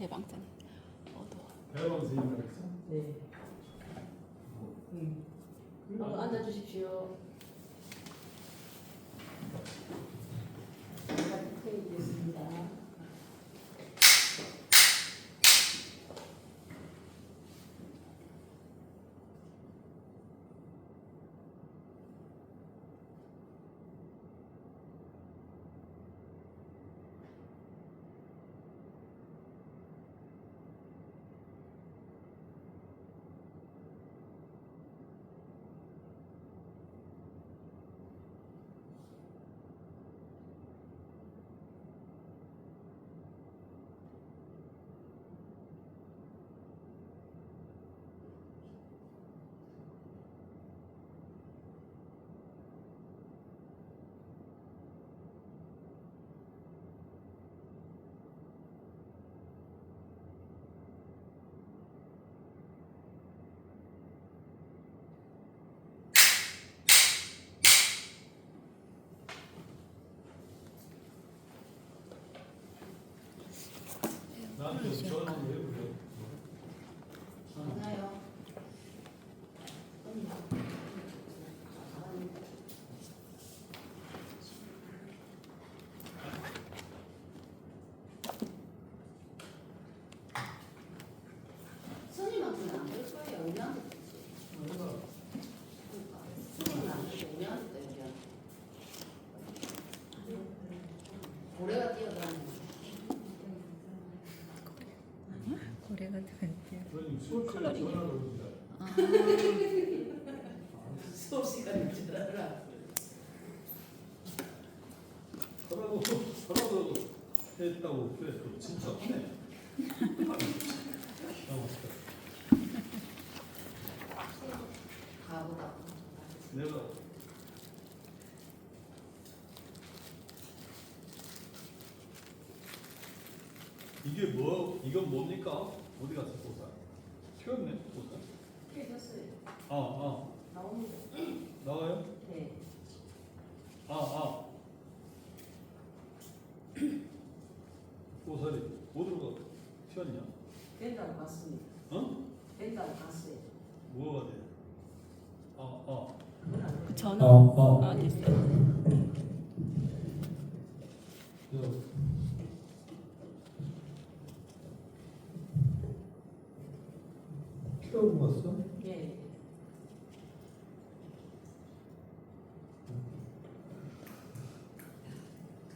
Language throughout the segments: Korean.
대방선. 어두워. 대방선이라고 했어? 네. 앉아주십시오. 있습니다. 나한테 전화 한번 해보세요. 전화요. 스님한테는 안 될 거예요. 우리한테 되지. 스님은 안 되고 우리한테 되죠. 고래가 뛰어다니는. 고래가 들어갈게요. 그러니 수업 시간에 전화를 오신다. 수업 시간인 줄 알아. 하나도 했다고 그래. 진짜 없네. 가보다. 내가 이게 뭐 이건 뭡니까? 어디 갔어 보사? 튀었네 보사. 해줬어요. 아 나옵니다. 나와요? 네. 아 보살이 어디로 가? 튀었냐? 벤다로 갔습니다. 어? 벤다로 갔어요. 뭐가 돼? 그 전화. 됐어요. 튀어 갔어? 예.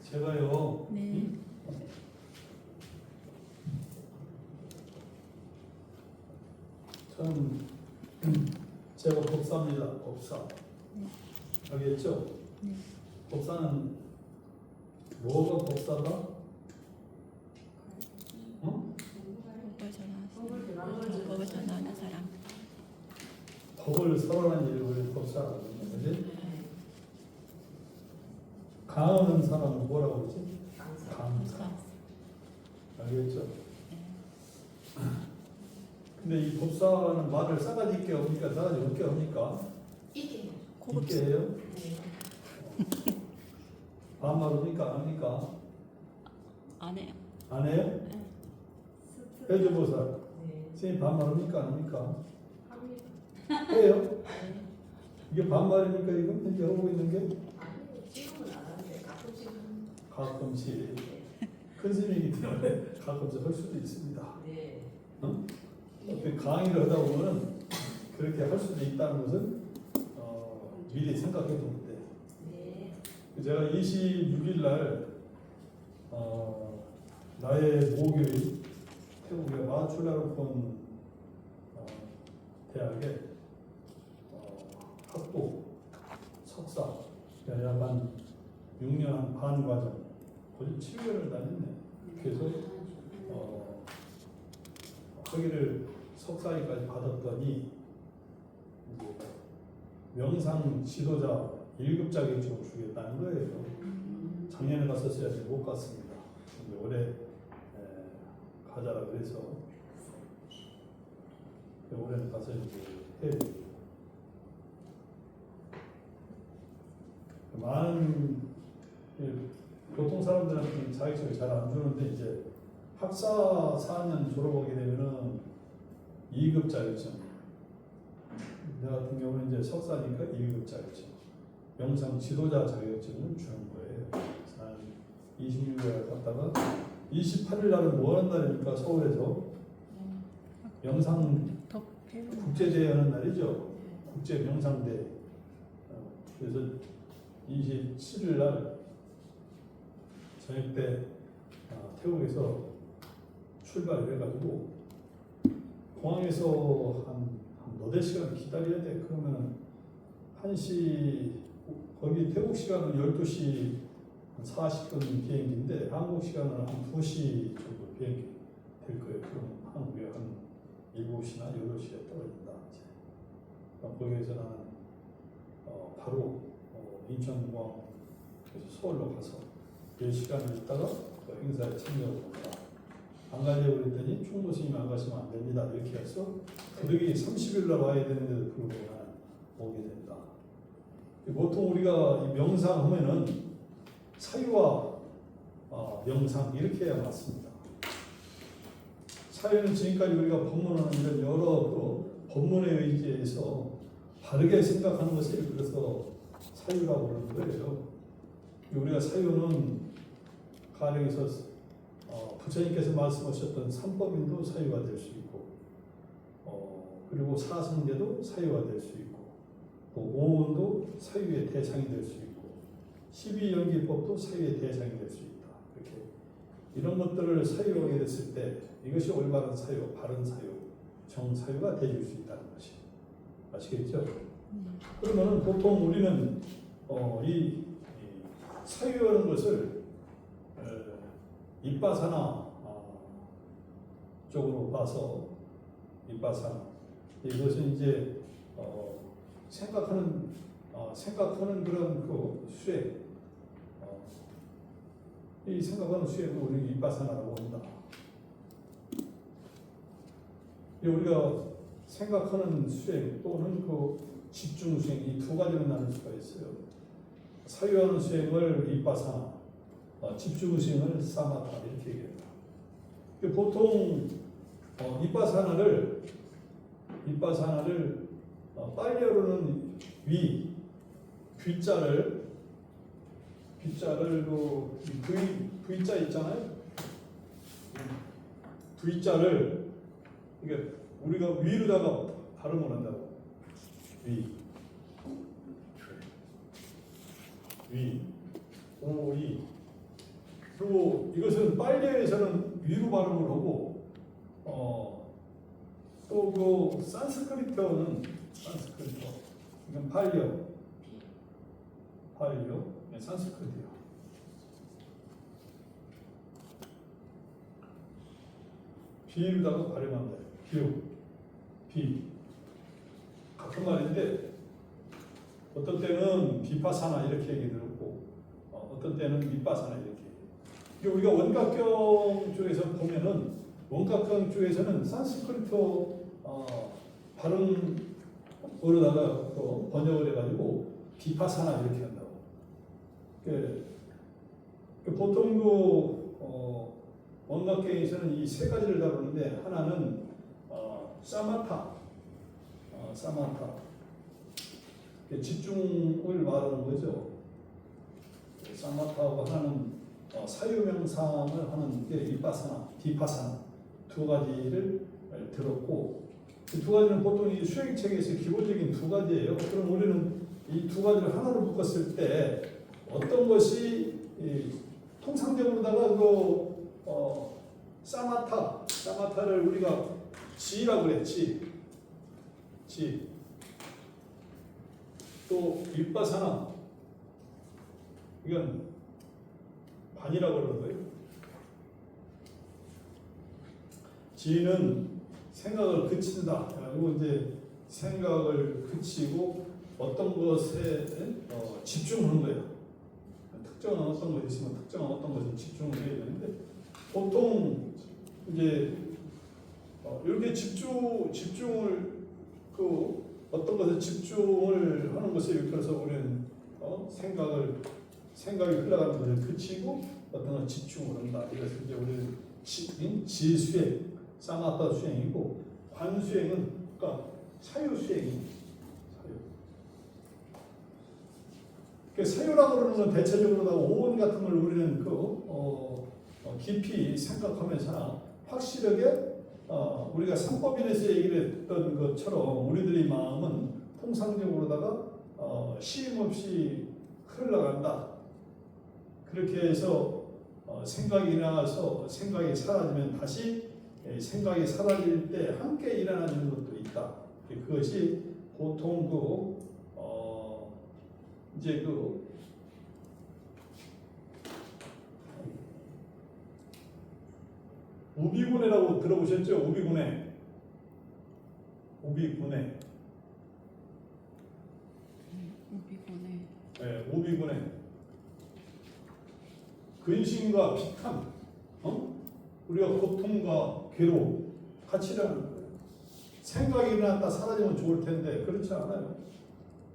제가요. 네. 참 제가 법사입니다. 법사. 알겠죠? 네. 법사는 뭐가 법사다? 어? 법을 전하는 사람. 법을 설하는 일을 우리 법사라고 하는 거지. 강하는 사람은 뭐라고 그러지? 강사. 알겠죠? 근데 이 법사라는 말을 싸가지 있게 합니까? 싸가지 없게 합니까? 이게. 있게 해요? 반말 합니까? 안 합니까? 안 해요. 안 해요? 해주보살. 네. 선생님 반말 합니까? 안 합니까? 합니다. 해요? 이게 반말입니까? 이거 현재 하고 있는 게? 아니, 지금은 안 하는데 가끔씩 합니다. 가끔씩. 큰 스님이기 때문에 가끔씩 할 수도 있습니다. 네. 어? 어떻게 강의를 하다 보면은 그렇게 할 수도 있다는 것을 미리 생각해 두면 돼. 네. 제가 26일 날 나의 모교인 태국의 마추라루폰 대학에 학부 석사 약간 6년 반 과정 거의 7개월을 다녔네. 그래서 학위를 석사위까지 받았더니 이제 명상 지도자 1급 자격증을 주겠다는 거예요. 작년에 갔었어야지 못 갔습니다. 근데 올해 가자라 그래서 올해는 가서 이제 해야 돼요. 많은 보통 사람들한테 자격증을 잘 안 주는데 이제 학사 4년 졸업하게 되면은 2급 자격증. 내 같은 경우는 이제 석사니까 1급 자격증. 영상 지도자 자격증을 주는 거예요. 그래서 한 26일 갔다가 28일 날은 뭐 하는 날입니까? 서울에서 영상 더 배우. 국제대회 하는 날이죠. 국제 명상대. 그래서 27일 날 저녁 때 태국에서 출발을 해가지고 공항에서 한 너댓 시간 기다려야 돼. 그러면 1시 거기 태국 시간은 12시 한 40분 비행기인데 한국 시간은 한 2시 정도 비행기 될 거예요. 그럼 한국에 한 7시나 8시에 떨어진다. 거기에서 나는 바로 인천공항에서 서울로 가서 10시간을 있다가 그 행사에 참여합니다. 안 가려고 그랬더니 총무 스님이 안 가시면 안 됩니다. 이렇게 해서 도둑이 30일 날 와야 되는데도 불구하고 나는 오게 된다. 보통 우리가 이 명상하면은 사유와 명상 이렇게 해야 맞습니다. 사유는 지금까지 우리가 법문하는 이런 여러 그 법문에 의지해서 바르게 생각하는 것을 그래서 사유라고 그러는 거예요. 우리가 사유는 가령에서 부처님께서 말씀하셨던 삼법인도 사유가 될 수 있고, 그리고 사성제도 사유가 될 수 있고, 또 오온도 사유의 대상이 될 수 있고, 12연기법도 사유의 대상이 될 수 있다. 이렇게 이런 것들을 사유하게 됐을 때 이것이 올바른 사유, 바른 사유, 정사유가 되줄 수 있다는 것이 아시겠죠? 그러면은 보통 우리는 이 사유하는 것을 이빠사나 쪽으로 봐서 이빠사나 이것은 이제 생각하는 그런 그 수행 이 생각하는 수행을 우리 이빠사나라고 한다. 우리가 생각하는 수행 또는 그 집중 수행 이 두 가지로 나눌 수가 있어요. 사유하는 수행을 이빠사나, 집중 수행을 사마타 이렇게 얘기합니다. 보통 이빠사나를 빨리어로는 V자를 그 V자 있잖아요. V자를 이게 우리가 위로다가 발음을 한다고. 오이. 그리고 이것은 빨리어에서는 위로 발음을 하고, 또 그 산스크리트어는 이건 팔리어, 네, 산스크리트어. 비유다가 발음한다. 비. 같은 말인데 어떤 때는 비파사나 이렇게 얘기 들었고 어떤 때는 밑바사나 이렇게. 우리가 원각경 쪽에서 보면은 원각경 쪽에서는 산스크리트 발음으로다가 또 번역을 해가지고 비파사나 이렇게 한다고. 보통 원각경에서는 이 세 가지를 다루는데 하나는 사마타. 집중을 말하는 거죠. 사마타하고 하나는 사유명상을 하는 게 이빠사나, 비파사나 두 가지를 들었고 그 두 가지는 보통 이 수행책에서 기본적인 두 가지예요. 그럼 우리는 이 두 가지를 하나로 묶었을 때 어떤 것이 통상적으로다가 사마타를 우리가 지라고 그랬지. 또 윗바사나 이건 반이라고 그러는 거예요. 지는 생각을 그친다. 그리고 이제 생각을 그치고 어떤 것에 집중하는 거예요. 특정한 어떤 것이 있으면 특정한 어떤 것에 집중을 해야 되는데 보통 이제 이렇게 집중을 어떤 것에 집중을 하는 것에 이끌어서 우리는 생각이 흘러가는 것을 그치고 어떤 것 집중을 한다. 이것을 이제 우리는 지수행, 사마타 수행이고 관수행은 그러니까 사유수행입니다. 사유라고 그러는 건 대체적으로 오원 같은 걸 우리는 깊이 생각하면서 확실하게 우리가 삼법인에서 얘기를 했던 것처럼 우리들의 마음은 통상적으로다가 쉼 없이 흘러간다. 그렇게 해서 생각이 일어나서 생각이 사라지면 다시 생각이 사라질 때 함께 일어나는 것도 있다. 그것이 보통 이제 우비군해라고 들어보셨죠? 우비군해. 우비군해. 네, 우비군해. 근심과 비탄, 우리가 고통과 괴로움 같이 일어나는 거예요. 생각이 일어났다 사라지면 좋을 텐데 그렇지 않아요.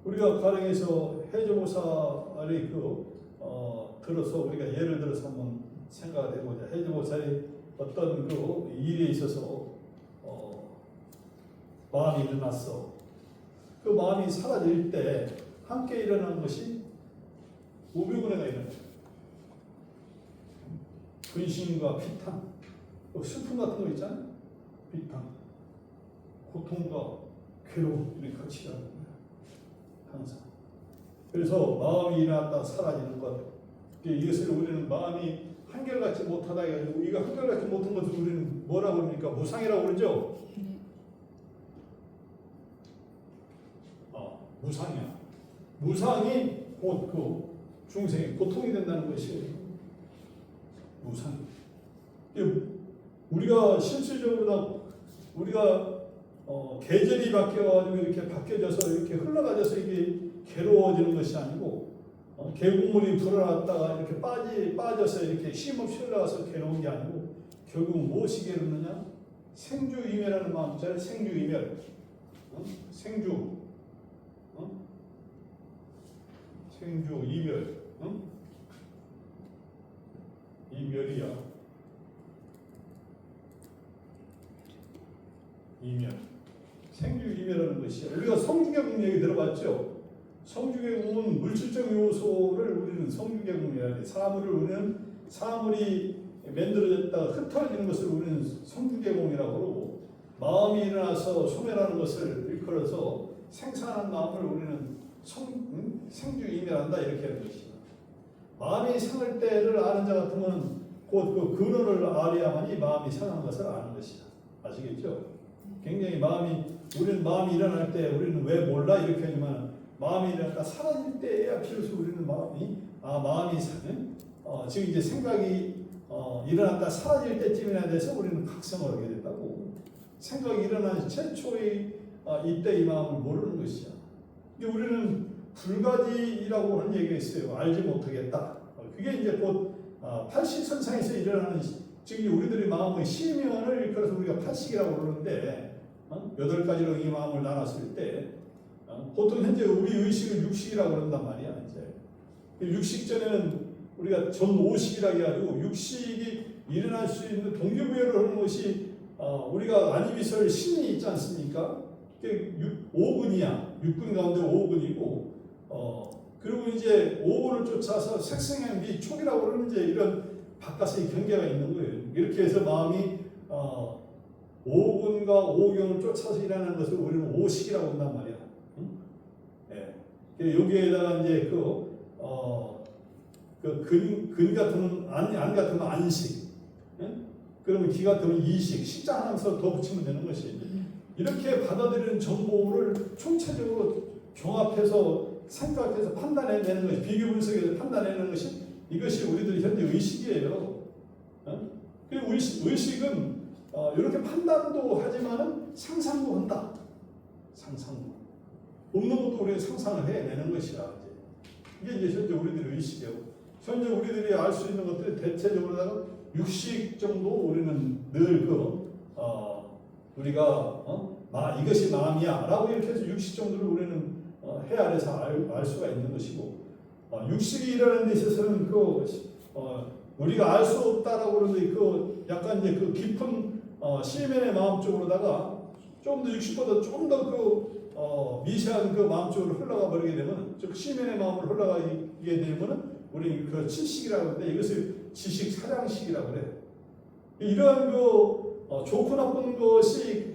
우리가 가령에서 해조보살의 들어서 우리가 예를 들어서 한번 생각을 해보자. 해조보살이 어떤 일에 있어서 마음이 일어났어. 그 마음이 사라질 때 함께 일어나는 것이 우비군해가 일어나요. 근심과 비탄, 슬픔 같은 거 있잖아요. 비탄, 고통과 괴로움 이렇게 같이 일어나는 거예요. 항상. 그래서 마음이 일어났다 사라지는 것. 이것을 우리는 마음이 한결같이 못하다 해가지고 이거 한결같이 못한 것을 우리는 뭐라고 그럽니까? 무상이라고 그러죠? 무상이야. 무상이 곧 중생의 고통이 된다는 것이에요. 무상. 우리가 실질적으로 우리가 계절이 바뀌어가지고 이렇게 바뀌어져서 이렇게 흘러가져서 이게 괴로워지는 것이 아니고 계곡물이 불어났다가 이렇게 빠져서 이렇게 쉼없이 흘러가서 괴로운 게 아니고 결국 무엇이 괴롭느냐? 생주이멸하는 마음 있잖아요. 생주이멸. 생주. 생주 이멸. 이멸이야. 이멸. 생주 이멸하는 것이야. 우리가 성주계공 얘기 들어봤죠? 성주계공은 물질적 요소를 우리는 성주계공이라 해. 사물이 만들어졌다가 흩어지는 것을 우리는 성주계공이라고 그러고 마음이 일어나서 소멸하는 것을 일컬어서 생산한 마음을 우리는 생주이멸한다 이렇게 하는 것이다. 마음이 상할 때를 아는 자 같으면 곧 그 근원을 알아야만이 마음이 상한 것을 아는 것이다. 아시겠죠? 굉장히 우리는 마음이 일어날 때 우리는 왜 몰라 이렇게 하지만 마음이 일어났다 사라질 때야 비로소 우리는 마음이 지금 이제 생각이 일어났다 사라질 때쯤이나 돼서 우리는 각성을 하게 된다고. 생각이 일어난 최초의 이때 이 마음을 모르는 것이야. 우리는 불가지라고 하는 얘기가 있어요. 알지 못하겠다. 그게 이제 곧 팔식선상에서 일어나는 즉 우리들의 마음의 심연을 일컬어서 우리가 팔식이라고 그러는데 8가지로 이 마음을 나눴을 때 보통 현재 우리 의식을 육식이라고 그런단 말이야. 이제 육식 전에는 우리가 전오식이라고 해가지고 육식이 일어날 수 있는 동기부여를 하는 것이 우리가 안이비설 신이 있지 않습니까? 5근이야. 6근 가운데 5근이고 그리고 이제 5근을 쫓아서 색생행비 촉이라고 그러는 이제 이런 바깥의 경계가 있는 거예요. 이렇게 해서 마음이 5근과 5경을 쫓아서 일하는 것을 우리는 오식이라고 한단 말이야. 네. 여기에다가 이제 근 같으면 안 같으면 안식, 그러면 기 같으면 이식, 식자 하나서 더 붙이면 되는 것이 이렇게 받아들이는 정보를 총체적으로 종합해서 생각해서 판단해내는 것이 비교 분석해서 판단해내는 것이 이것이 우리들의 현재 의식이에요. 그리고 의식은 이렇게 판단도 하지만은 상상도 한다. 상상도. 없는 것도 우리가 상상을 해내는 것이야. 이게 이제 현재 우리들의 의식이에요. 현재 우리들이 알 수 있는 것들이 대체적으로 육식 정도 우리는 늘 우리가 이것이 마음이야 라고 이렇게 해서 육식 정도를 우리는 해 아래서 알 수가 있는 것이고 육식이 일어나는 데 있어서는 우리가 알 수 없다라고 그러는데 그 약간 이제 그 깊은 시민의 마음 쪽으로다가 좀 더 육식보다 좀 더 미세한 그 마음 쪽으로 흘러가 버리게 되면 즉 시민의 마음으로 흘러가게 되면은 우리 그 지식이라고 하는데 이것을 지식 사량식이라고 그래. 이러한 좋고 나쁜 것이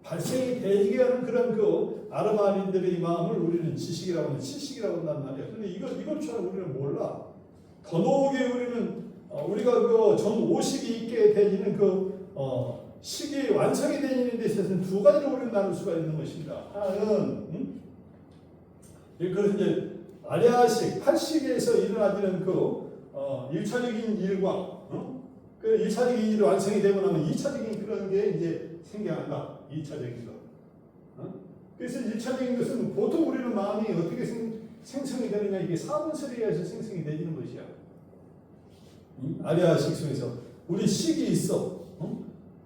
발생이 되게 하는 그런 아르마닌들의 마음을 우리는 지식이라고 하는 지식이라고 한단 말이야. 근데 이것처럼 우리는 몰라. 더더욱이 우리는 우리가 정 5식이 있게 되는 식이 완성이 되는 데 있어서는 두 가지로 우리는 나눌 수가 있는 것입니다. 하나는 그래서 이제 아레아식 8식에서 일어나지는 1차적인 일과 그 1차적인 일이 완성이 되고 나면 2차적인 그런 게 이제 생겨난다. 2차적인 것. 그래서 1차적인 것은 보통 우리는 마음이 어떻게 생성이 되느냐 이게 사분설에 의해서 생성이 되는 것이야. 아레아식 속에서 우리 식이 있어.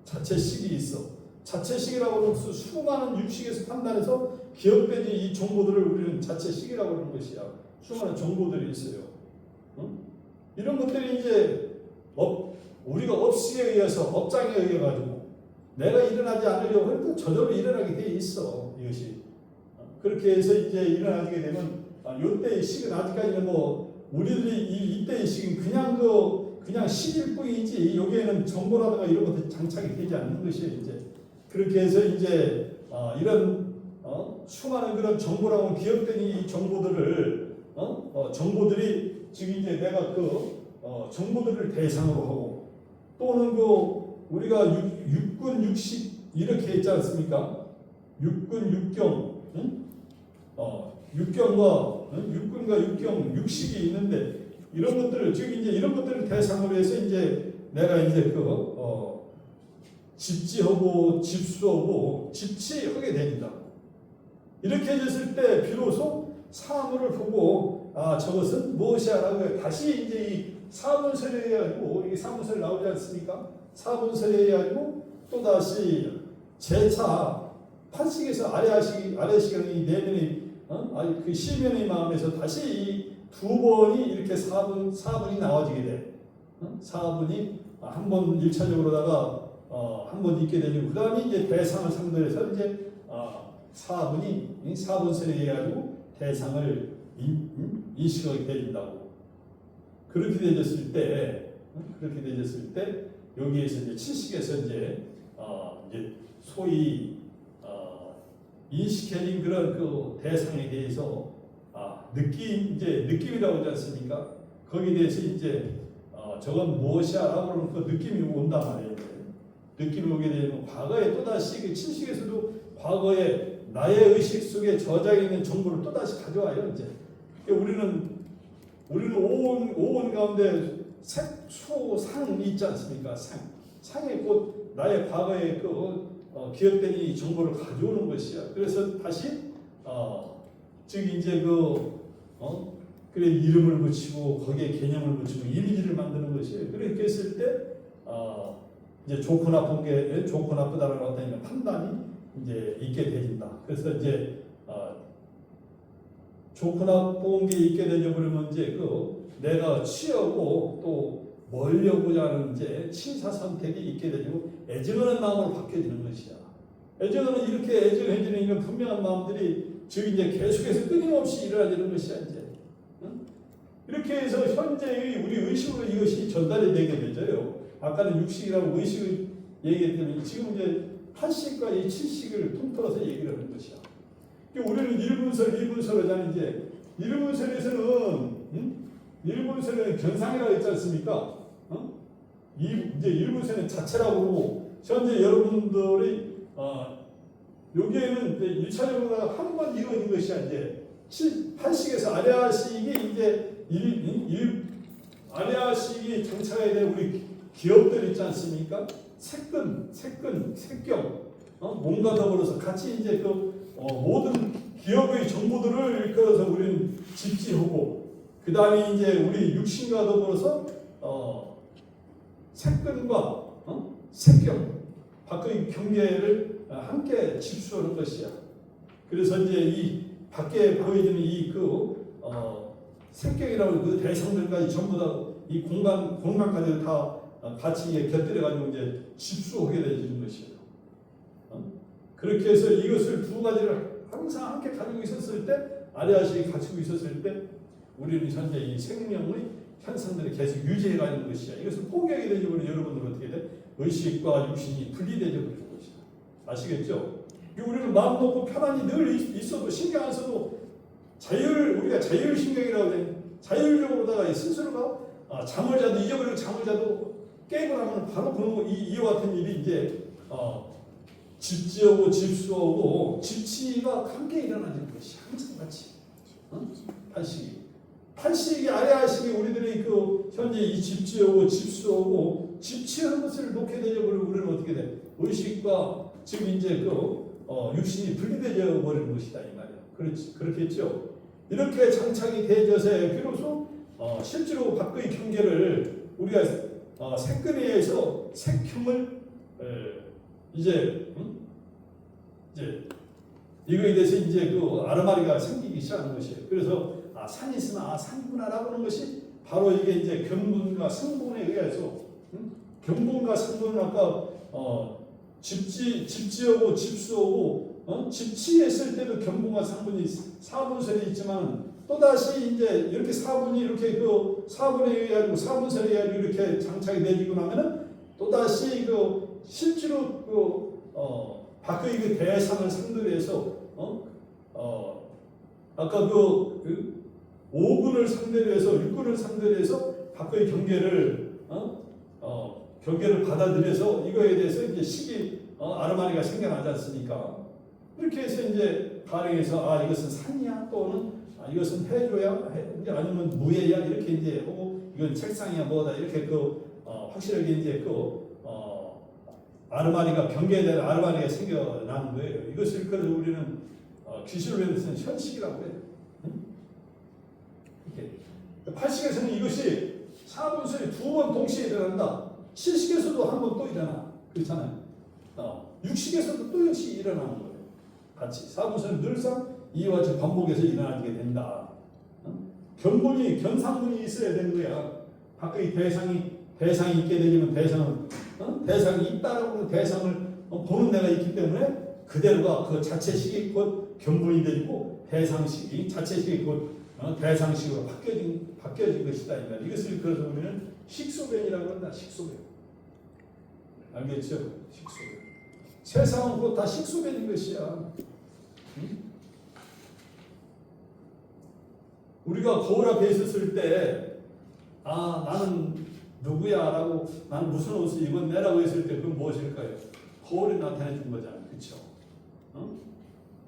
자체식이 있어. 자체식이라고 하는 것은 수많은 육식에서 판단해서 기억된 이 정보들을 우리는 자체식이라고 하는 것이야. 수많은 정보들이 있어요. 이런 것들이 이제 우리가 업식에 의해서 업장에 의해 가지고 내가 일어나지 않으려고 해도 저절로 일어나게 돼 있어. 이것이 그렇게 해서 이제 일어나게 되면 이때의 식은 아직까지는 우리들이 이때의 식은 그냥 식일 뿐이지 여기에는 정보라든가 이런 것들이 장착이 되지 않는 것이에요. 이제 그렇게 해서 이제 이런 수많은 그런 정보라고 기억된 이 정보들을 정보들이 지금 이제 내가 정보들을 대상으로 하고 또는 우리가 육군 육식 이렇게 했지 않습니까? 육군 육경 육경과 육군과 육경 육식이 있는데 이런 것들을 즉 이제 이런 것들을 대상으로 해서 이제 내가 이제 집지하고 집수하고 집치하게 됩니다. 이렇게 됐을 때 비로소 사물을 보고 저것은 무엇이야라고 다시 이제 이 사분설에 의하고 이게 사분설 나오지 않습니까? 사분설에 의하고 또 다시 재차 판식에서 아래식이라는 이 내면의 그 시면의 마음에서 다시 이 두 번이 이렇게 사분이 나와지게 돼. 사분이 한 번 1차적으로다가 한 번 있게 되고 그 다음에 이제 대상을 상대로 해서 이제 사분이 사분설에 의해 가지고 대상을 인식하게 된다고. 그렇게 되졌을 때 여기에서 이제 칠식에서 이제 소위 인식해진 그런 대상에 대해서 느낌이라고 하지 않습니까? 거기에 대해서 이제 저건 무엇이야라고 하는 그 느낌이 온단 말이에요. 느낌이 오게 되면 과거에 또다시 그 칠식에서도 과거에 나의 의식 속에 저장해 있는 정보를 또다시 가져와요. 이제 우리는 오온 가운데 색, 수, 상이 있지 않습니까? 상이 곧 나의 과거의 기억된 이 정보를 가져오는 것이야. 그래서 다시 즉 이제 그래 이름을 붙이고 거기에 개념을 붙이고 이미지를 만드는 것이에요. 그렇게 했을 때 이제 좋고 나쁜 게 좋고 나쁘다라는 어떤 판단이 이제 있게 되진다. 그래서 이제 좋고 나쁜 게 있게 되죠. 그러면 이제 내가 취하고 또 멀려고자 하는 이제 취사 선택이 있게 되고 애정하는 마음으로 바뀌어지는 것이야. 애정하는 이렇게 애정해지는 이런 분명한 마음들이 즉 이제 계속해서 끊임없이 일어나지는 것이야. 이제 이렇게 해서 현재의 우리 의식으로 이것이 전달이 되게 되죠. 아까는 육식이라고 의식을 얘기했더니 지금 이제 8식과 이 7식을 통틀어서 얘기를 하는 것이야. 우리는 1분설, 2분설 하자는 이제 1분설에서는 1분설에는 견상이라고 했지 않습니까? 이제 1분설은 자체라고 그러고 현재 여러분들이 여기에는 1차적으로 한 번 이루어진 것이야. 이제 8식에서 아레아식이 이제 아레아식이 장착해야 될 우리 기업들 있지 않습니까? 색경, 몸과 더불어서 같이 이제 모든 기업의 정보들을 일컬어서 우리는 집지하고 그 다음에 이제 우리 육신과 더불어서 색근과 색경 밖의 경계를 함께 집수하는 것이야. 그래서 이제 이 밖에 보여지는 색경이라는 그 대상들까지 전부 다 이 공간까지 다 같이 곁들여가지고 이제 집수하게 되는 것이에요. 그렇게 해서 이것을 두 가지를 항상 함께 가지고 있었을 때, 아레아식이 가지고 있었을 때, 우리는 현재 이 생명의 현상들이 계속 유지해가는 것이야. 이것을 포기하게 되면 여러분들은 어떻게 돼? 의식과 육신이 분리되어 버리는 것이다. 아시겠죠? 우리는 마음 놓고 편안히 늘 있어도 신경 안 써도 우리가 자율신경이라고 해. 자율적으로다가 스스로가 잠을 자도 잊어버리고 잠을 자도 깨고 나면 바로 그런 이와 같은 일이 이제 집지하고 집수하고 집치가 함께 일어나는 것이 항상 같이 판식이 아래아식이 우리들이 그 현재 이 집지하고 집수하고 집치하는 것을 놓게 되려고 우리는 어떻게 돼? 의식과 지금 이제 육신이 분리되어 버리는 것이다 이 말이야. 그렇겠죠. 이렇게 장착이 되어져서 비로소 실제로 밖의 경계를 우리가 색근에서 색형을 이제 이거에 대해서 이제 그 아르마리가 생기기 시작하는 것이에요. 그래서 산이 있으면 산이구나라고 하는 것이 바로 이게 이제 경분과 성분에 의해서 경분과 성분은 아까 집지하고 집수하고 집치했을 때도 경분과 성분이 사분설이 있지만 또다시 이제 이렇게 사분이 이렇게 그 사분에 의해 사분설에 의해 이렇게 장착이 되지고 나면은 또다시 그 실제로 밖의 그 대상을 상대로 해서 아까 그 5군을 상대로 해서 6군을 상대로 해서 밖의 경계를 경계를 받아들여서 이거에 대해서 이제 식이 아르마니가 생겨나지 않습니까? 이렇게 해서 이제 가령에서 이것은 산이야 또는 이것은 해조야 아니면 무예야 이렇게 이제 하고 이건 책상이야 뭐다 이렇게 확실하게 이제 아르마니가 경계에 대한 아르마니가 생겨나는 거예요. 이것을 그래서 우리는 귀신을 외우는 현식이라고 해요. 이렇게 8식에서는 이것이 사분설이 두 번 동시에 일어난다. 7식에서도 한 번 또 일어나. 그렇잖아요. 6식에서도 또 역시 일어나는 거예요. 같이 사분설은 늘상 이와 같이 반복해서 일어나게 된다. 견상분이 있어야 되는 거야. 밖의 대상이 있게 되면 대상이 있다라고 하는 대상을 보는 데가 있기 때문에 그대로가 그 자체식이 곧 견분이 되고 대상식이 자체식이 곧 대상식으로 바뀌어진 것이다. 이것을 그래서 우리는 식소변이라고 한다. 식소변. 알겠죠? 식소변. 세상은 곧 다 식소변인 것이야. 우리가 거울 앞에 있었을 때 나는 누구야? 라고 나는 무슨 옷을 입었네라고 했을 때 그건 무엇일까요? 거울이 나타내 준 거잖아요. 그렇죠?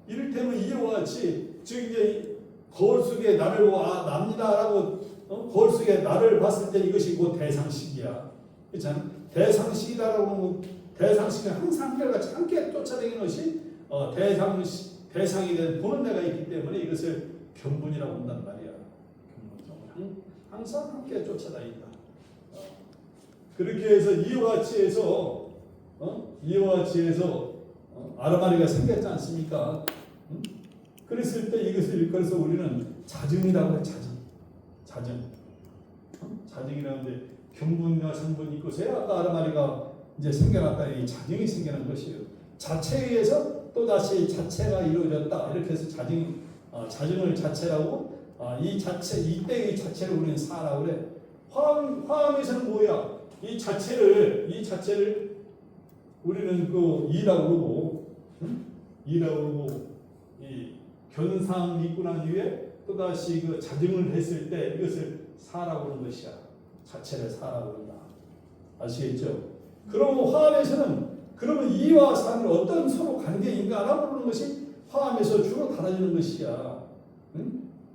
이를테면 이와 같이 즉 이제 거울 속에 나를 보고 납니다라고 거울 속에 나를 봤을 때 이것이 곧 대상식이야. 그렇잖아요? 대상식이다라고 하면 대상식은 항상 한결같이 함께 쫓아다니는 것이 대상이 된 보는 데가 있기 때문에 이것을 견분이라고 한단 말이야. 항상 함께 쫓아다닌다. 그렇게 해서 이와 같이 해서 아르마니가 생겼지 않습니까? 그랬을 때 그래서 우리는 자증이라고 해. 자증이라는데 견분과 성분이 있고서야 아까 아르마니가 이제 생겨났다. 이 자증이 생겨난 것이에요. 자체에 의해서 또 다시 자체가 이루어졌다. 이렇게 해서 자증을 자체라고 이때의 자체를 우리는 사라고 그래. 화음에서는 뭐야? 이 자체를 우리는 그 이라고 그러고 이 견상이 있고 난 이후에 또다시 그 자증을 했을 때 이것을 사라고 하는 것이야. 자체를 사라고 한다. 아시겠죠? 그럼 화암에서는 그러면 이와 산은 어떤 서로 관계인가 알아보는 것이 화암에서 주로 다뤄지는 것이야.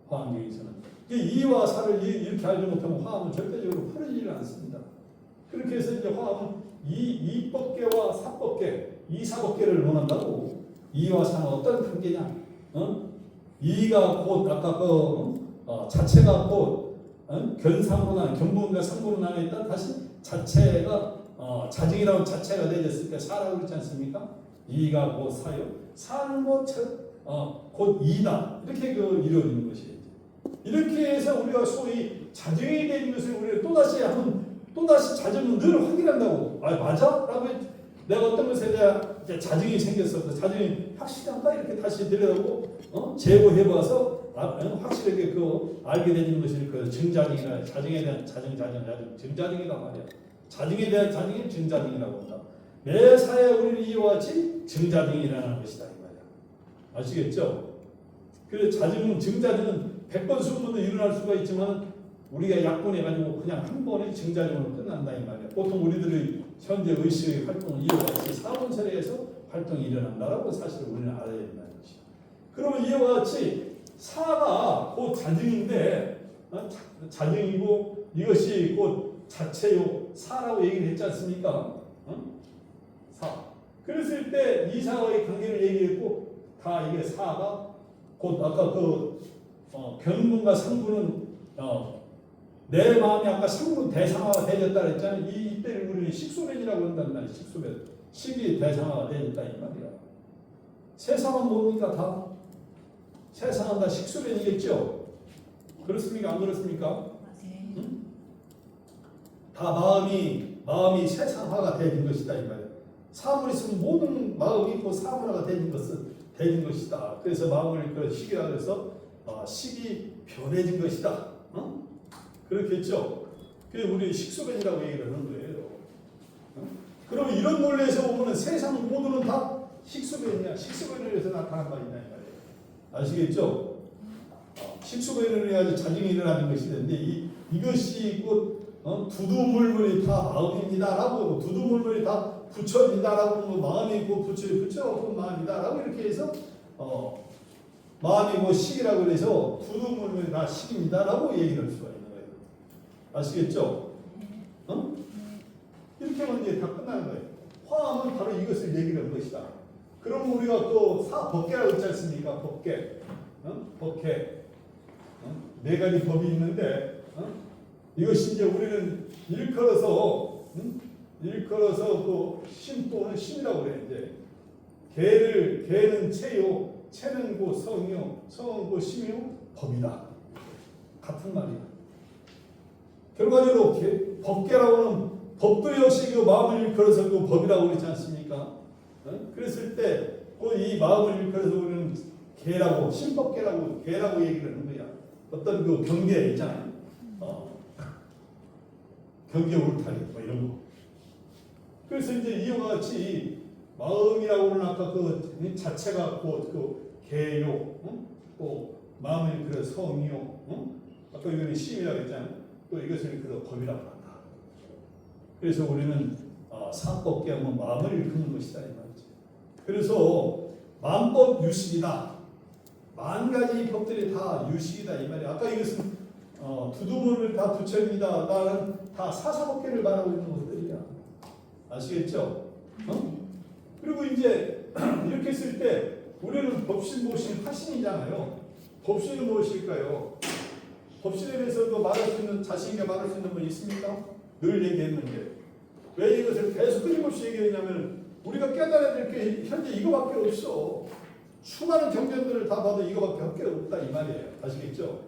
화암계에서는. 이와 산을 이렇게 알지 못하면 화암은 절대적으로 풀어지지 않습니다. 그렇게 해서 이제 화암은 이법계와 사법계, 이사법계를 논한다고. 이와 산은 어떤 관계냐? 이가 곧 아까 자체가 곧 견상으로 견분과 상분으로 나뉘었다. 다시 자체가 자증이라는 자체가 되어졌을 때 사라고 그러지 않습니까? 이가 곧 사요. 사는 곧 이다. 이렇게 이루어지는 것이에요. 이렇게 해서 우리가 소위 자정이 되는 것을 우리가 또다시 자정은 늘 확인한다고. 아 맞아? 라고 내가 어떤 것에 대한 이제 자정이 생겼어. 그 자정이 확실한가 이렇게 다시 들여다보고 재고해봐서 확실하게 그 알게 되는 것이 그 증자정이라 자정에 대한 자정 증자정이란 말이야. 자정에 대한 자정이 증자정이라고 한다. 매사에 우리는 이와 같이 증자정이 일어나는 것이다 이 말이야. 아시겠죠? 그래서 자정은 증자정은 100번 20번도 일어날 수가 있지만 우리가 약분해가지고 그냥 한 번에 증자정으로 끝난다 이 말이야. 보통 우리들의 현재 의식의 활동은 이와 같이 사분설에서 활동이 일어난다라고 사실 우리는 알아야 된다는 것이야. 그러면 이와 같이 사가 곧 자정인데 자정이고 이것이 곧 자체요 사라고 얘기를 했지 않습니까? 사. 그랬을 때 이 사와의 관계를 얘기했고 다 이게 사가 곧 아까 그 견문과 상부는 내 마음이 아까 상부 대상화가 되었다 그랬잖아요. 이때를 우리는 식소변이라고 한단 말이에요. 식소변. 식이 대상화가 되었다 이 말이야. 세상은 뭡니까 다? 세상은 다 식소변이겠죠? 그렇습니까? 안 그렇습니까? 네. 응? 다 마음이 세상화가 되는 것이다 이 말이야. 사물이 있으면 모든 마음이 그 사물화가 되는 것이다. 그래서 마음을 그 식이라 그래서 식이 변해진 것이다. 그렇겠죠? 그게 우리 식소변이라고 얘기를 하는 거예요. 그러면 이런 논리에서 보면 세상 모두는 다 식소변이야. 식소변을 위해서 나타난 말이냐 이 말이에요. 아시겠죠? 식소변으로 해야지 자정이 일어나는 것이 되는데 이것이 곧 두두물물이 다 마음입니다라고 두두물물이 다 부처입니다라고 마음이 곧 부처고 마음이다라고 이렇게 해서 마음이 뭐 식이라고 해서 두두물물이 다 식입니다라고 얘기를 할 수가 있는 거예요. 아시겠죠? 이렇게 하면 이제 다 끝나는 거예요. 화음은 바로 이것을 얘기를 한 것이다. 그럼 우리가 또 법계라고 했지 않습니까? 법계. 법계. 네 가지 법이 있는데 이것이 이제 우리는 일컬어서 그 심 또는 심이라고 그래. 이제 개는 체요, 체는 고 성이요, 성은 고 심이요, 법이다. 같은 말이야. 결과적으로 법계라고는 법도 역시 그 마음을 일컬어서 그 법이라고 그러지 않습니까? 그랬을 때 이 마음을 일컬어서 우리는 개라고 심법계라고 개라고 얘기를 하는 거야. 어떤 그 경계 있잖아요. 경계 울타리 뭐 이런 거. 그래서 이제 이와 같이 마음이라고는 아까 그 자체가 그 개요, 또 마음을 그래 성이요, 아까 이거는 심이라고 했잖아요. 또 이것을 그 법이라고 한다. 그래서 우리는 사법계 하면 마음을 일컫는 것이다 이 말이지. 그래서 만법 유식이다. 만 가지 법들이 다 유식이다 이 말이야. 아까 이것은 두두물을 다 부처입니다. 나는 다 사사법계를 말하고 있는 것들이야. 아시겠죠? 그리고 이제 이렇게 했을 때 우리는 법신, 모신, 화신이잖아요. 법신은 무엇일까요? 법신에 대해서 말할 수 있는 자신에게 말할 수 있는 분 있습니까? 늘 얘기했는데 왜 이것을 계속 끊임없이 얘기했냐면 우리가 깨달아야 될 게 현재 이거밖에 없어. 수많은 경전들을 다 봐도 이거밖에 없다 이 말이에요. 아시겠죠?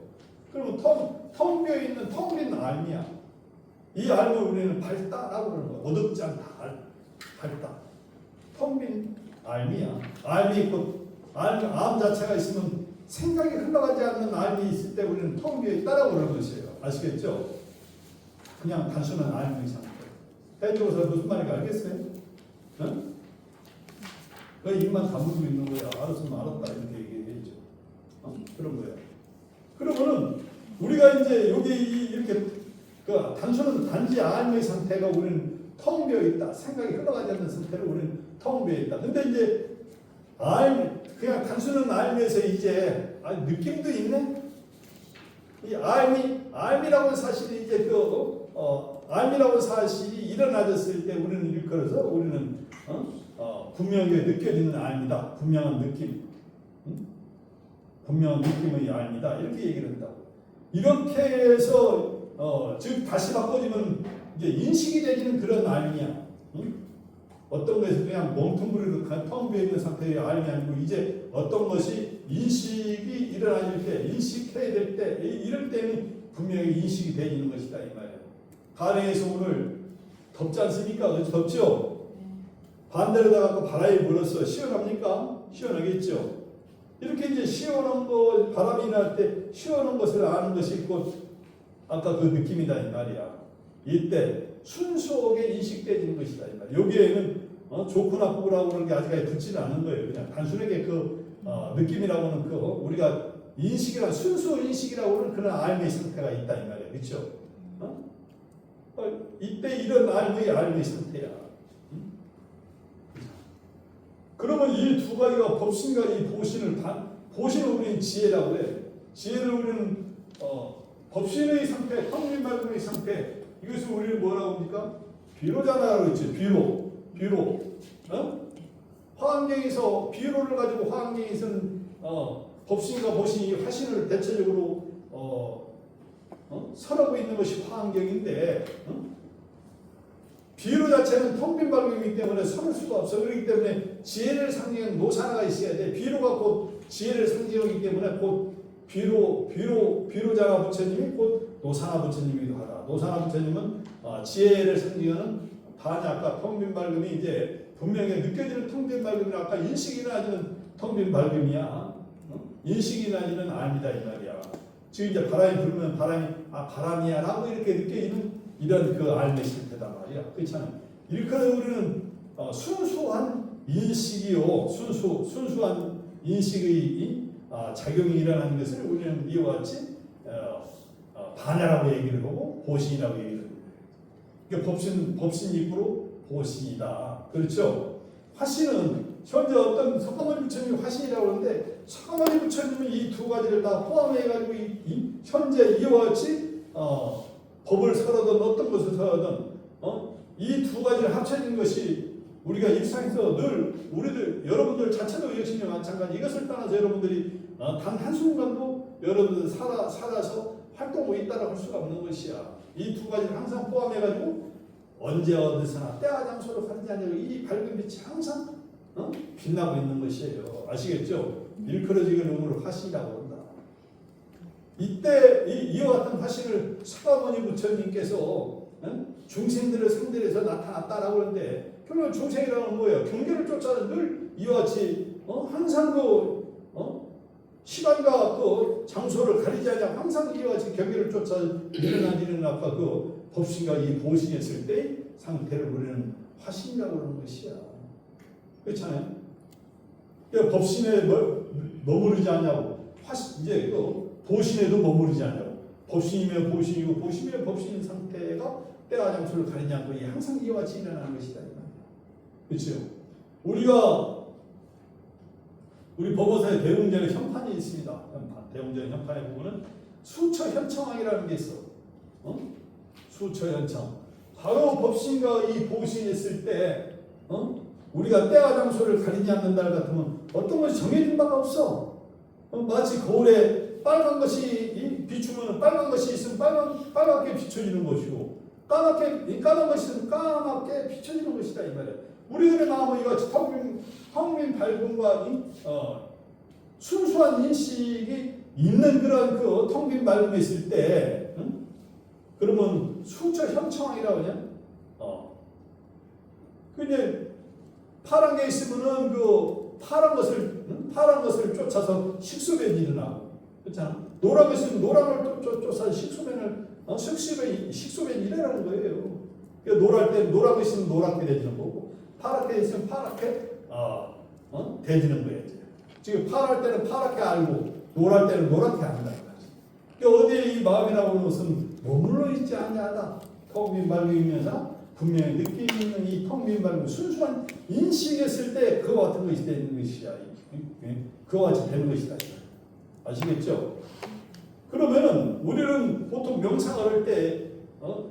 그러면 텅 비어 있는 텅 빈 알미야. 이 알을 우리는 밝다라고 그러는 거야. 어둡지 않다. 밝다. 텅 빈 알미야. 알미 곧 암 자체가 있으면 생각이 흘러가지 않는 알미 있을 때 우리는 텅 비어 있다라고 그러는 것이에요. 아시겠죠? 그냥 단순한 알미 상태. 해주고서 무슨 말인지 알겠어요? 응? 그 입만 다물고 있는 거야. 알았으면 알았다 이렇게 얘기했죠. 그런 거야. 그러면은 우리가 이제 여기 이렇게 그 단순한 단지 알미의 상태가 우리는 텅 비어 있다. 생각이 흘러가지 않는 상태로 우리는 텅 비어 있다. 근데 이제 그냥 단순한 알미에서 이제 느낌도 있네. 이 알미라고 하는 사실이 이제 알미라고 하는 사실이 일어나졌을 때 우리는 일컬어서 우리는 분명하게 느껴지는 알미다. 분명한 느낌. 분명한 느낌의 알미다. 이렇게 얘기를 한다고. 이렇게 해서 즉 다시 바꿔주면 이제 인식이 되지는 그런 알미야. 어떤 것에서 그냥 멍텅구리로 텅 비어 있는 상태의 알미 아니고 이제 어떤 것이 인식이 일어날 때, 인식해야 될 때, 이럴 때는 분명히 인식이 되는 것이다 이 말이에요. 가령에서 오늘 덥지 않습니까? 그렇죠? 덥죠? 반대로다가 바람이 불어서 시원합니까? 시원하겠죠? 이렇게 이제 시원한 거, 바람이 날 때 시원한 것을 아는 것이 곧 아까 그 느낌이다 이 말이야. 이때 순수하게 인식되는 것이다 이 말이야. 여기에는 좋고 나쁘라고 그러는 게 아직까지 붙지는 않은 거예요. 그냥 단순하게 그 느낌이라고는 그 우리가 인식이라 순수 인식이라고 하는 그런 알의 상태가 있다 이 말이야. 그렇죠? 이때 이런 알의 상태야. 그러면 이 두 가지가 법신과 이 보신을 우리는 지혜라고 해. 지혜를 우리는 법신의 상태, 평민말금의 상태, 이것을 우리는 뭐라고 합니까? 비로자라고 했지. 비로. 화엄경에서 비로를 가지고 화엄경에서는 법신과 보신이 화신을 대체적으로 설하고 있는 것이 화엄경인데 비로 자체는 텅빈 발음이기 때문에 설을 수가 없어. 그렇기 때문에 지혜를 상징하는 노사나가 있어야 돼. 비로가 곧 지혜를 상징하기 때문에 곧 비로자가 부처님이 곧 노사나 부처님이기도 하다. 노사나 부처님은 지혜를 상징하는 반야가 텅빈 발음이 이제 분명히 느껴지는 텅빈 발음이 아까 인식이 나지는 텅빈 발음이야. 인식이 나지는 암이다 이 말이야. 지금 이제 바람이 불면 바람이야라고 이렇게 느껴지는 이런 그 알의 상태다 말이야. 그렇잖아요. 이렇게 우리는 순수한 인식이요, 순수한 인식의 작용이 일어나는 것을 우리는 이와 같이 반야라고 얘기를 하고 보신이라고 얘기를 합니다. 이게 법신 입구로 보신이다. 그렇죠? 화신은 현재 어떤 석가모니 부처님이 화신이라고 하는데 석가모니 부처님은 이 두 가지를 다 포함해가지고 현재 이와 같이 법을 설하든 어떤 것을 설하든 이 두 가지를 합쳐진 것이 우리가 일상에서 늘 우리들 여러분들 자체도 역시 마찬가지. 이것을 떠나서 여러분들이 단 한순간도 여러분들 살아서 활동하고 있다고 할 수가 없는 것이야. 이 두 가지를 항상 포함해가지고 언제 어디서나 때와 장소로 가리지 않냐고 이 밝은 빛이 항상 빛나고 있는 것이에요. 아시겠죠? 일컬어지게 놈으로 화신이라고 한다. 이때 이와 같은 화신을 석가모니 부처님께서 중생들을 상대로 해서 나타났다라고 하는데 결국 중생이라는 건 뭐예요? 경계를 쫓아서 늘 이와 같이 항상 그 시간과 그 장소를 가리지 않냐 항상 이와 같이 경계를 쫓아 일어나지는 아까 그 법신과 이 보신했을 때의 상태를 우리는 화신이라고 하는 것이야. 그렇잖아요? 그러니까 법신에 머무르지 않냐고 이제 그 보신에도 머무르지 않냐고 법신이면 보신이고 보신이면 법신 상태가 때와 장소를 가리지 않고 항상 이와 같이 일어나는 것이다. 그렇죠? 우리 법어사의 대웅전의 현판이 있습니다. 대웅전 현판에 보면은 수처현청학이라는 게 있어. 수처현청. 바로 법신과 이 보신이 있을 때, 우리가 때와 장소를 가리지 않는다 같으면 어떤 것이 정해진 바가 없어. 마치 거울에 빨간 것이 비추면 빨간 것이 있으면 빨갛게 비춰지는 것이고, 까만 것이 있으면 까맣게 비춰지는 것이다 이 말이야. 우리들의 마음은 이같이 텅빈 밝음과 순수한 인식이 있는 그런 그 텅빈 밝음이 있을 때, 그러면 수처현청이라고 하냐? 근데 파란 게 있으면은 그 파란 것을 쫓아서 식수변이 일어나고, 그렇잖아. 노란 게 있으면 노란을 쫓아서 식수변이 일어나는 거예요. 그러니까 노랄 때 노란 게 있으면 노랗게 되지는 거고, 파랗게 있으면 파랗게 되지는 거예요. 지금 파랄 때는 파랗게 알고 노랄 때는 노랗게 안다. 그러니까 어디에 이 마음이라고 하는 것은 머물러 있지 않냐다. 텅빈 밝음이면서 분명히 느끼는 이 텅빈 밝음 순수한 인식했을 때 그와 같은 것이 되는 것이야. 그와 같이 되는 것이다. 아시겠죠? 그러면은 우리는 보통 명상을 할 때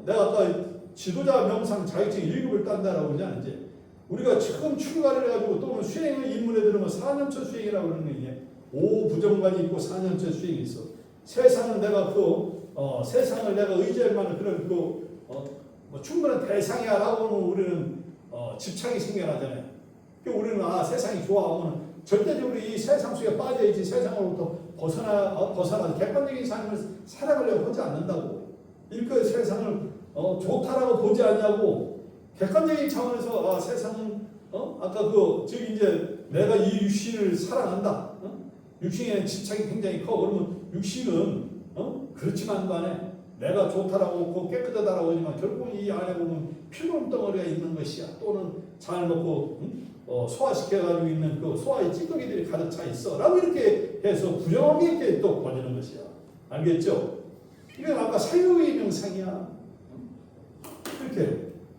내가 아까 지도자 명상 자격증 1급을 딴다라고 그러지 않았지? 우리가 처음 출가를 해가지고 또는 수행을 입문에 들으면 4년차 수행이라고 그러는 게 이게 5부정관이 있고 4년차 수행이 있어. 세상은 내가 세상을 내가 의지할 만한 그런 충분한 대상이야라고 하면 우리는 집착이 생겨나잖아요. 그러니까 우리는 세상이 좋아하면 절대적으로 이 세상 속에 빠져있지 세상으로부터 벗어나서 객관적인 삶을 살아가려고 하지 않는다고. 이렇게 세상을 좋다라고 보지 않냐고. 객관적인 차원에서 세상은 아까 즉 이제 내가 이 육신을 사랑한다. 육신에 집착이 굉장히 커. 그러면 육신은 그렇지만 간에 내가 좋다라고 깨끗하다라고 하지만 결국은 이 안에 보면 피로움 덩어리가 있는 것이야. 또는 잘 먹고 소화시켜가지고 있는 그 소화의 찌꺼기들이 가득 차 있어. 라고 이렇게 해서 부정하게 이렇게 또 번지는 것이야. 알겠죠? 이건 아까 사유의 명상이야.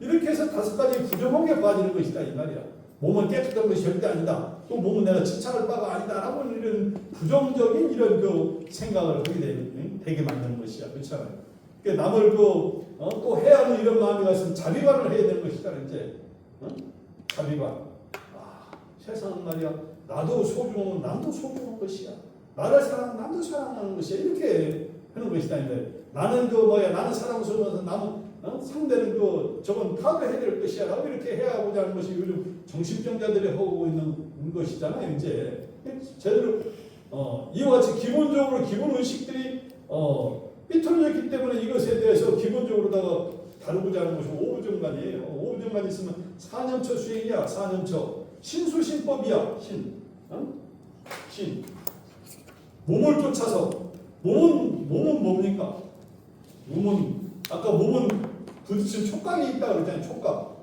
이렇게 해서 5가지 부정하게 빠지는 것이다 이 말이야. 몸은 깨끗한 것이 절대 아니다. 또 몸은 내가 집착할 바가 아니다. 라고 이런 부정적인 이런 그 생각을 하게 되게 만드는 것이야. 그렇잖아요. 그러니까 남을 또 해야 하는 이런 마음이 갔으면 자비관을 해야 되는 것이다. 이제 자비관. 세상은 말이야. 나도 소중한 남도 소중한 것이야. 나를 사랑하는 남도 사랑하는 것이야. 이렇게 하는 것이다. 나는 나는 사랑스러워서 남은 상대는 저건 타도해야 될 것이야. 라고 이렇게 해야 하고자 하는 것이 요즘 정신병자들이 하고 있는 것이잖아요. 이제 제대로 이와 같이 기본적으로 기본 의식들이 삐뚤어졌기 때문에 이것에 대해서 기본적으로다가 다루고자 하는 것이 오부정관이에요. 오부정관이 있으면 4년처 수행이야. 4년처 신수신법이야. 신 몸을 쫓아서 몸은 뭡니까? 몸은 부딪힌 촉각이 있다 그랬잖아요. 촉각.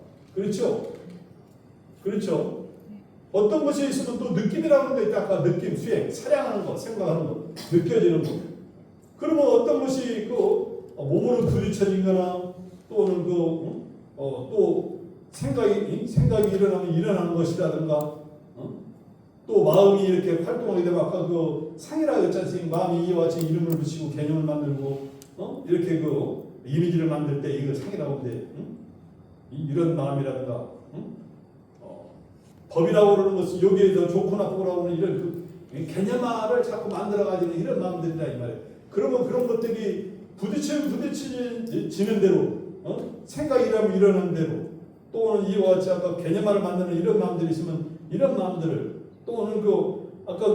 그렇죠. 어떤 것이 있으면 또 느낌이라는 게 있다. 아까 느낌, 수행, 사량하는 것, 생각하는 것, 느껴지는 것. 그러면 어떤 것이 몸으로 부딪혀진 거나 또는 또 생각이 일어나는 것이라든가 또 마음이 이렇게 활동하게 되면 아까 상이라고 했지 않습니까? 마음이 이와 같이 이름을 붙이고 개념을 만들고 이렇게 이미지를 만들 때 이거 상이라고 하는데 이런 마음이라든가 법이라고 그러는 것은 여기에 좋고 나쁘고 하는 이런 개념화를 자꾸 만들어가지고 이런 마음들이다 이 말이에요. 그러면 그런 것들이 부딪히는 대로 생각이라면 일어나는 대로 또는 이와 같이 아까 개념화를 만드는 이런 마음들이 있으면 이런 마음들을 또는 아까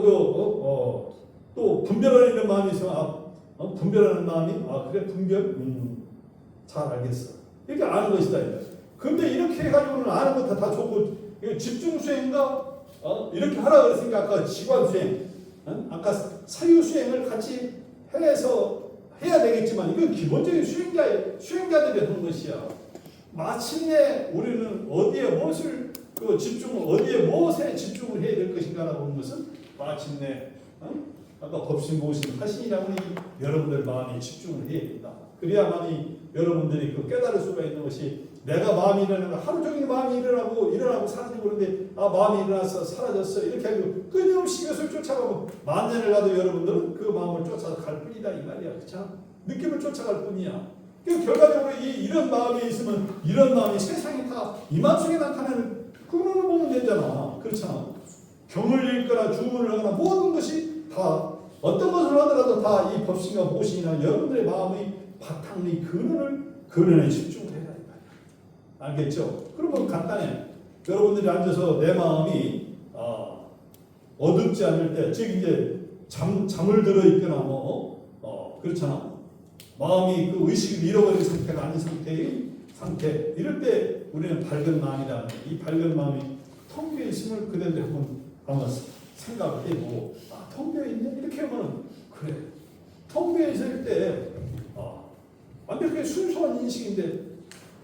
또 분별하는 이런 마음이 있으면 분별하는 마음이 그래 분별 잘 알겠어 이렇게 아는 것이다. 근데 이렇게 해가지고는 아는 것 다 좋고 집중 수행인가 이렇게 하라 그랬으니까 아까 지관 수행 아까 사유 수행을 같이 해서 해야 되겠지만 이건 기본적인 수행자들이 하는 것이야. 마침내 우리는 어디에 무엇을 어디에 무엇에 집중을 해야 될 것인가라고 하는 것은 마침내 아까 법신보신 하신이라고 여러분들 마음이 집중을 해야 된다. 그래야만이 여러분들이 깨달을 수가 있는 것이 내가 마음이 일어나는 하루 종일 마음이 일어나고 사라지고 그러는데 마음이 일어나서 사라졌어 이렇게 하고 끊임없이 이것을 쫓아가고 만년을 가도 여러분들은 그 마음을 쫓아갈 뿐이다 이 말이야. 그렇죠? 느낌을 쫓아갈 뿐이야. 결과적으로 이런 마음이 있으면 이런 마음이 세상이 다 이맘속에 나타나는 그거를 보면 되잖아. 그렇잖아. 경을 읽거나 주문을 하거나 모든 것이 다 어떤 것을 하더라도 다 이 법신과 보신이나 여러분들의 마음의 바탕의 근원에 집중을 해야 된다. 알겠죠? 그러면 간단해. 여러분들이 앉아서 내 마음이 어둡지 않을 때, 즉 이제 잠을 들어 있거나 그렇잖아. 마음이 의식을 잃어버린 상태가 아닌 상태. 이럴 때 우리는 밝은 마음이라는 이 밝은 마음이 텅 비어 있음을 그대로 한번 생각을 해보고 텅 비어 있네? 이렇게 하면 그래. 텅 비어 있을 때 완벽하게 순수한 인식인데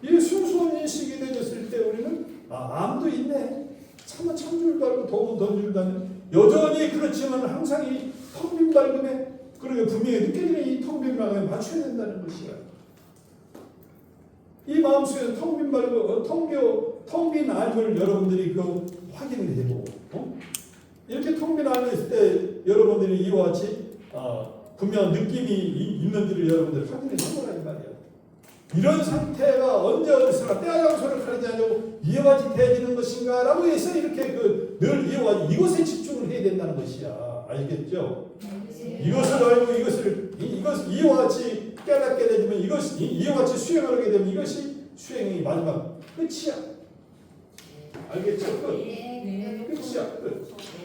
이 순수한 인식이 되었을 때 우리는 마음도 있네. 참은 참줄도 알고 도움은 던줄도 알고 여전히 그렇지만 항상 이 텅 빈 밝음에 그러니까 분명히 느껴지는 이 텅 빈 마음에 맞춰야 된다는 것이야. 이 마음속에서 텅 빈 밝음, 텅 빈 알을 여러분들이 확인을 해보고 이렇게 텅 빈 알이 있을 때 여러분들이 이와 같이 분명한 느낌이 있는지를 여러분들이 확인을 해보라 이 말이야. 이런 상태가 언제 어디서나 때와 장소를 가리지 않고 이와 같이 되어지는 것인가 라고 해서 이렇게 늘 이와 같이 이것에 집중을 해야 된다는 것이야. 알겠죠? 이것을 알고 이것을 이와 같이 깨닫게 되면 이와 같이 수행을 하게 되면 이것이 수행의 마지막 끝이야. 알겠죠? 끝. 네. 끝이야 끝. 네.